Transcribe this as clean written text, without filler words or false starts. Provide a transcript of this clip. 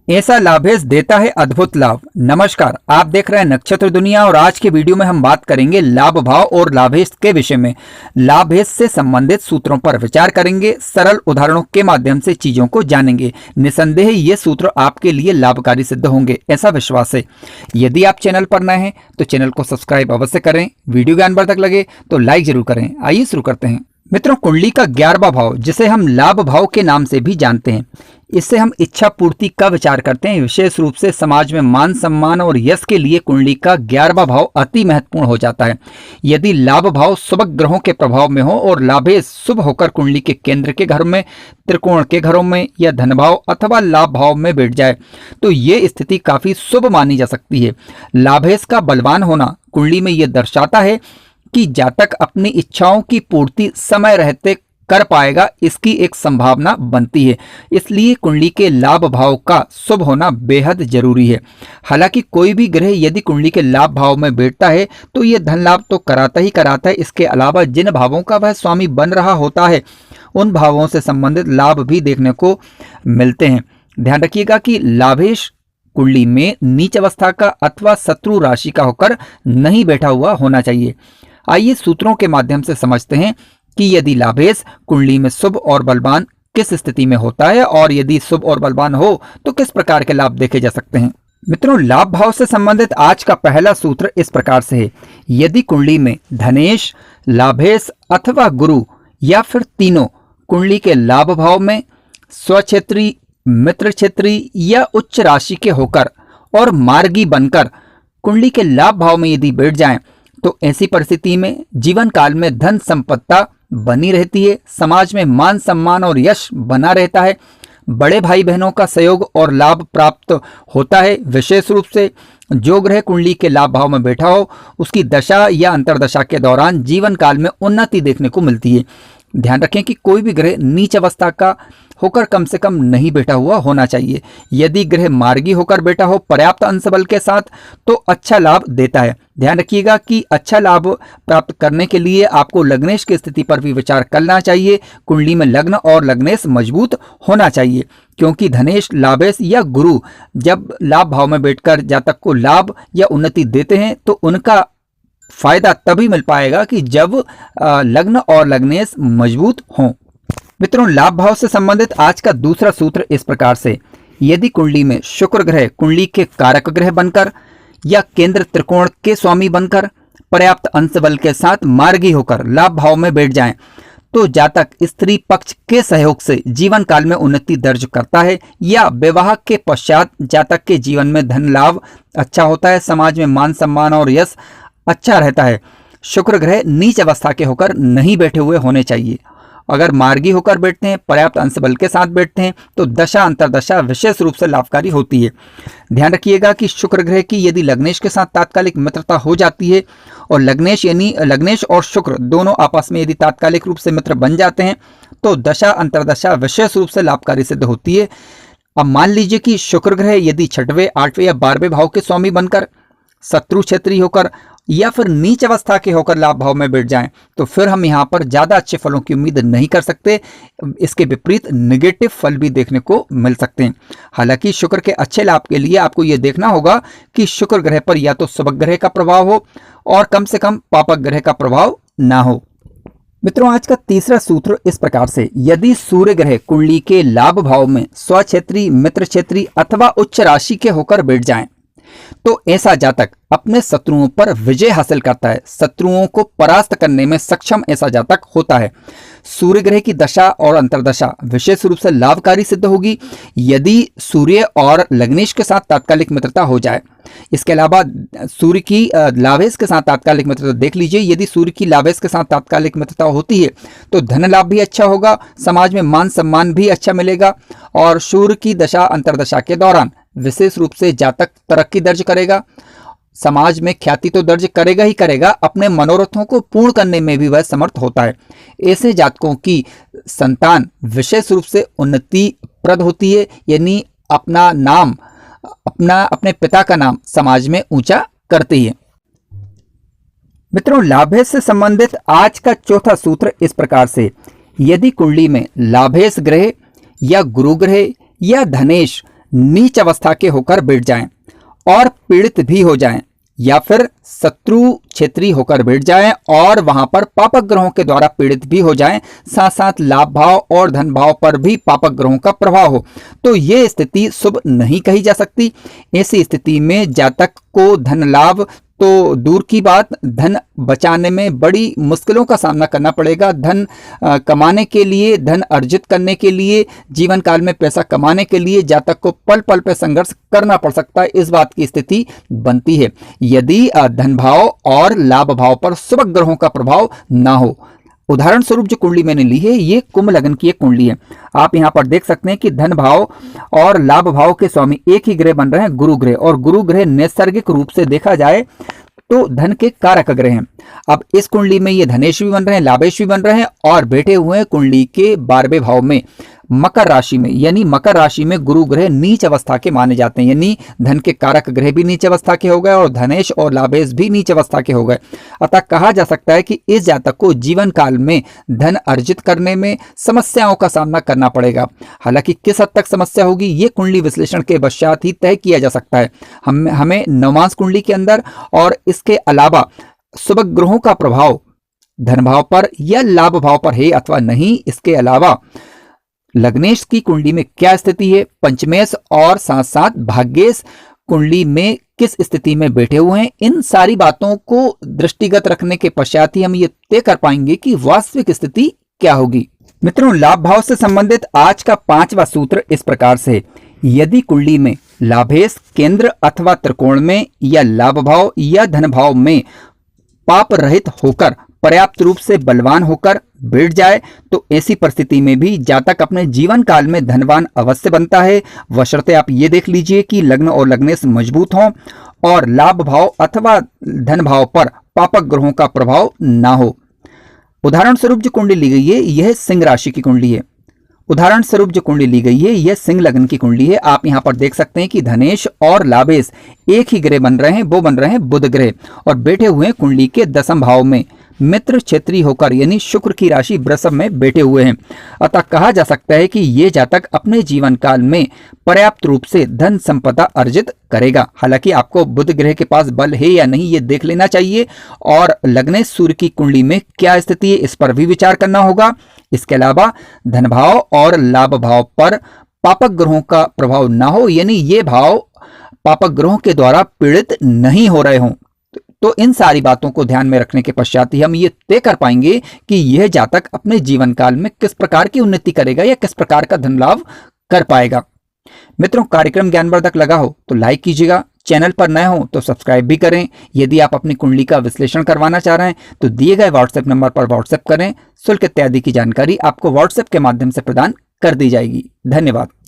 ऐसा लाभेश देता है अद्भुत लाभ। नमस्कार, आप देख रहे हैं नक्षत्र दुनिया और आज के वीडियो में हम बात करेंगे लाभ भाव और लाभेश के विषय में। लाभेश से संबंधित सूत्रों पर विचार करेंगे, सरल उदाहरणों के माध्यम से चीजों को जानेंगे। निसंदेह ये सूत्र आपके लिए लाभकारी सिद्ध होंगे, ऐसा विश्वास है। यदि आप चैनल पर नए हैं तो चैनल को सब्सक्राइब अवश्य करें। वीडियो ज्ञानवर्धक लगे तो लाइक जरूर करें। आइए शुरू करते हैं। मित्रों, कुंडली का 11वां भाव, जिसे हम लाभ भाव के नाम से भी जानते हैं, इससे हम इच्छा पूर्ति का विचार करते हैं। विशेष रूप से समाज में मान सम्मान और यश के लिए कुंडली का 11वां भाव अति महत्वपूर्ण हो जाता है। यदि लाभ भाव शुभ ग्रहों के प्रभाव में हो और लाभेश शुभ होकर कुंडली के केंद्र के घर में, त्रिकोण के घरों में या धन भाव अथवा लाभ भाव में बैठ जाए तो ये स्थिति काफी शुभ मानी जा सकती है। लाभेश का बलवान होना कुंडली में यह दर्शाता है कि जातक अपनी इच्छाओं की पूर्ति समय रहते कर पाएगा, इसकी एक संभावना बनती है। इसलिए कुंडली के लाभ भाव का शुभ होना बेहद जरूरी है। हालांकि कोई भी ग्रह यदि कुंडली के लाभ भाव में बैठता है तो यह धन लाभ तो कराता ही कराता है, इसके अलावा जिन भावों का वह स्वामी बन रहा होता है उन भावों से संबंधित लाभ भी देखने को मिलते हैं। ध्यान रखिएगा कि लाभेश कुंडली में नीच अवस्था का अथवा शत्रु राशि का होकर नहीं बैठा हुआ होना चाहिए। आइए सूत्रों के माध्यम से समझते हैं कि यदि लाभेश कुंडली में शुभ और बलवान किस स्थिति में होता है और यदि शुभ और बलवान हो तो किस प्रकार के लाभ देखे जा सकते हैं। मित्रों, लाभ भाव से संबंधित आज का पहला सूत्र इस प्रकार से है। यदि कुंडली में धनेश, लाभेश अथवा गुरु या फिर तीनों कुंडली के लाभ भाव में स्वक्षेत्री, मित्र क्षेत्री या उच्च राशि के होकर और मार्गी बनकर कुंडली के लाभ भाव में यदि बैठ जाएं तो ऐसी परिस्थिति में जीवन काल में धन संपत्ता बनी रहती है, समाज में मान सम्मान और यश बना रहता है, बड़े भाई बहनों का सहयोग और लाभ प्राप्त होता है। विशेष रूप से जो ग्रह कुंडली के लाभ भाव में बैठा हो उसकी दशा या अंतरदशा के दौरान जीवन काल में उन्नति देखने को मिलती है। ध्यान रखें कि कोई भी ग्रह नीच अवस्था का होकर कम से कम नहीं बैठा हुआ होना चाहिए। यदि ग्रह मार्गी होकर बैठा हो पर्याप्त अंश बल के साथ तो अच्छा लाभ देता है। ध्यान रखिएगा कि अच्छा लाभ प्राप्त करने के लिए आपको लग्नेश की स्थिति पर भी विचार करना चाहिए। कुंडली में लग्न और लग्नेश मजबूत होना चाहिए, क्योंकि धनेश, लाभेश या गुरु जब लाभ भाव में बैठकर जातक को लाभ या उन्नति देते हैं तो उनका फायदा तभी मिल पाएगा कि जब लग्न और लग्नेश मजबूत हों। मित्रों, लाभ भाव से संबंधित आज का दूसरा सूत्र इस प्रकार से। यदि कुंडली में शुक्र ग्रह कुंडली के कारक ग्रह बनकर या केंद्र त्रिकोण के स्वामी बनकर पर्याप्त अंश बल के साथ मार्गी होकर लाभ भाव में बैठ जाएं तो जातक स्त्री पक्ष के सहयोग से जीवन काल में उन्नति दर्ज करता है या विवाह के पश्चात जातक के जीवन में धन लाभ अच्छा होता है, समाज में मान सम्मान और यश अच्छा रहता है। शुक्र ग्रह नीच अवस्था के होकर नहीं बैठे हुए होने चाहिए। अगर मार्गी होकर बैठते हैं, पर्याप्त अंश बल के साथ बैठते हैं तो दशा अंतरदशा विशेष रूप से लाभकारी होती है। ध्यान रखिएगा कि शुक्र ग्रह की यदि लग्नेश के साथ तात्कालिक मित्रता हो जाती है और लग्नेश यानी लग्नेश और शुक्र दोनों आपस में यदि तात्कालिक रूप से मित्र बन जाते हैं तो दशा अंतरदशा विशेष रूप से लाभकारी सिद्ध होती है। अब मान लीजिए कि शुक्र ग्रह यदि 6वें, 8वें या 12वें भाव के स्वामी बनकर शत्रु क्षेत्री होकर या फिर नीच अवस्था के होकर लाभ भाव में बैठ जाएं तो फिर हम यहाँ पर ज्यादा अच्छे फलों की उम्मीद नहीं कर सकते। इसके विपरीत नेगेटिव फल भी देखने को मिल सकते हैं। हालांकि शुक्र के अच्छे लाभ के लिए आपको यह देखना होगा कि शुक्र ग्रह पर या तो शुभ ग्रह का प्रभाव हो और कम से कम पापक ग्रह का प्रभाव ना हो। मित्रों, आज का तीसरा सूत्र इस प्रकार से। यदि सूर्य ग्रह कुंडली के लाभ भाव में स्वक्षेत्री, मित्र क्षेत्री अथवा उच्च राशि के होकर बैठ जाएं तो ऐसा जातक अपने शत्रुओं पर विजय हासिल करता है, शत्रुओं को परास्त करने में सक्षम ऐसा जातक होता है। सूर्य ग्रह की दशा और अंतरदशा विशेष रूप से लाभकारी सिद्ध होगी यदि सूर्य और लग्नेश के साथ तात्कालिक मित्रता हो जाए। इसके अलावा सूर्य की लाभेश के साथ तात्कालिक मित्रता देख लीजिए। यदि सूर्य की लाभेश के साथ तात्कालिक मित्रता होती है तो धन लाभ भी अच्छा होगा, समाज में मान सम्मान भी अच्छा मिलेगा और सूर्य की दशा अंतरदशा के दौरान विशेष रूप से जातक तरक्की दर्ज करेगा, समाज में ख्याति तो दर्ज करेगा ही करेगा, अपने मनोरथों को पूर्ण करने में भी वह समर्थ होता है। ऐसे जातकों की संतान विशेष रूप से उन्नति प्रद होती है, यानी अपना नाम, अपने पिता का नाम समाज में ऊंचा करती है। मित्रों, लाभेश से संबंधित आज का चौथा सूत्र इस प्रकार से। यदि कुंडली में लाभेश ग्रह या गुरु ग्रह या धनेश नीच अवस्था के होकर बैठ जाएं और पीड़ित भी हो जाएं, या फिर शत्रु क्षेत्री होकर बैठ जाएं और वहां पर पापक ग्रहों के द्वारा पीड़ित भी हो जाएं, साथ साथ लाभ भाव और धन भाव पर भी पापक ग्रहों का प्रभाव हो, तो ये स्थिति शुभ नहीं कही जा सकती। ऐसी स्थिति में जातक को धन लाभ तो दूर की बात, धन बचाने में बड़ी मुश्किलों का सामना करना पड़ेगा। धन कमाने के लिए, धन अर्जित करने के लिए, जीवन काल में पैसा कमाने के लिए जातक को पल पल पे संघर्ष करना पड़ सकता है। इस बात की स्थिति बनती है यदि धन भाव और लाभ भाव पर शुभ ग्रहों का प्रभाव ना हो। उदाहरण स्वरूप जो कुंडली मैंने ली है, ये कुंभ लग्न की एक कुंडली है। आप यहाँ पर देख सकते हैं कि धन भाव और लाभ भाव के स्वामी एक ही ग्रह बन रहे हैं, गुरु ग्रह, और गुरु ग्रह नैसर्गिक रूप से देखा जाए तो धन के कारक ग्रह हैं। अब इस कुंडली में ये धनेश भी बन रहे हैं, लाभेश भी बन रहे हैं और बैठे हुए हैं कुंडली के 12वें भाव में मकर राशि में। यानी मकर राशि में गुरु ग्रह नीच अवस्था के माने जाते हैं, यानी धन के कारक ग्रह भी नीच अवस्था के हो गए और धनेश और लाभेश भी नीच अवस्था के हो गए। अतः कहा जा सकता है कि इस जातक को जीवन काल में धन अर्जित करने में समस्याओं का सामना करना पड़ेगा। हालांकि किस हद तक समस्या होगी ये कुंडली विश्लेषण के पश्चात ही तय किया जा सकता है। हमें नवमांश कुंडली के अंदर और इसके अलावा शुभ ग्रहों का प्रभाव धन भाव पर या लाभ भाव पर है अथवा नहीं, इसके अलावा लग्नेश की कुंडली में क्या स्थिति है, पंचमेश और साथ साथ भाग्येश कुंडली में किस स्थिति में बैठे हुए हैं, इन सारी बातों को दृष्टिगत रखने के पश्चात ही हम ये तय कर पाएंगे कि वास्तविक स्थिति क्या होगी। मित्रों, लाभ भाव से संबंधित आज का 5वां सूत्र इस प्रकार से है। यदि कुंडली में लाभेश केंद्र अथवा त्रिकोण में या लाभ भाव या धन भाव में पाप रहित होकर पर्याप्त रूप से बलवान होकर बैठ जाए तो ऐसी परिस्थिति में भी जातक अपने जीवन काल में धनवान अवश्य बनता है, बशर्ते आप ये देख लीजिए कि लग्न और लग्नेश मजबूत हों और लाभ भाव अथवा धन भाव पर पापक ग्रहों का प्रभाव ना हो। उदाहरण स्वरूप जो कुंडली ली गई है यह सिंह राशि की कुंडली है। उदाहरण स्वरूप जो कुंडली ली गई है यह सिंह लग्न की कुंडली है। आप यहां पर देख सकते हैं कि धनेश और लाभेश एक ही ग्रह बन रहे हैं, वो बन रहे हैं बुध ग्रह और बैठे हुए हैं कुंडली के 10वें भाव में मित्र क्षेत्री होकर, यानी शुक्र की राशि वृषभ में बैठे हुए हैं। अतः कहा जा सकता है कि ये जातक अपने जीवन काल में पर्याप्त रूप से धन संपदा अर्जित करेगा। हालांकि आपको बुध ग्रह के पास बल है या नहीं ये देख लेना चाहिए और लग्नेश सूर्य की कुंडली में क्या स्थिति है इस पर भी विचार करना होगा। इसके अलावा धन भाव और लाभ भाव पर पापक ग्रहों का प्रभाव ना हो, यानी ये भाव पापक ग्रहों के द्वारा पीड़ित नहीं हो रहे हों, तो इन सारी बातों को ध्यान में रखने के पश्चात ही हम ये तय कर पाएंगे कि यह जातक अपने जीवन काल में किस प्रकार की उन्नति करेगा या किस प्रकार का धन लाभ कर पाएगा। मित्रों, कार्यक्रम ज्ञानवर्धक लगा हो तो लाइक कीजिएगा, चैनल पर नए हो तो सब्सक्राइब भी करें। यदि आप अपनी कुंडली का विश्लेषण करवाना चाह रहे हैं तो दिए गए व्हाट्सएप नंबर पर व्हाट्सएप करें। शुल्क इत्यादि की जानकारी आपको व्हाट्सएप के माध्यम से प्रदान कर दी जाएगी। धन्यवाद।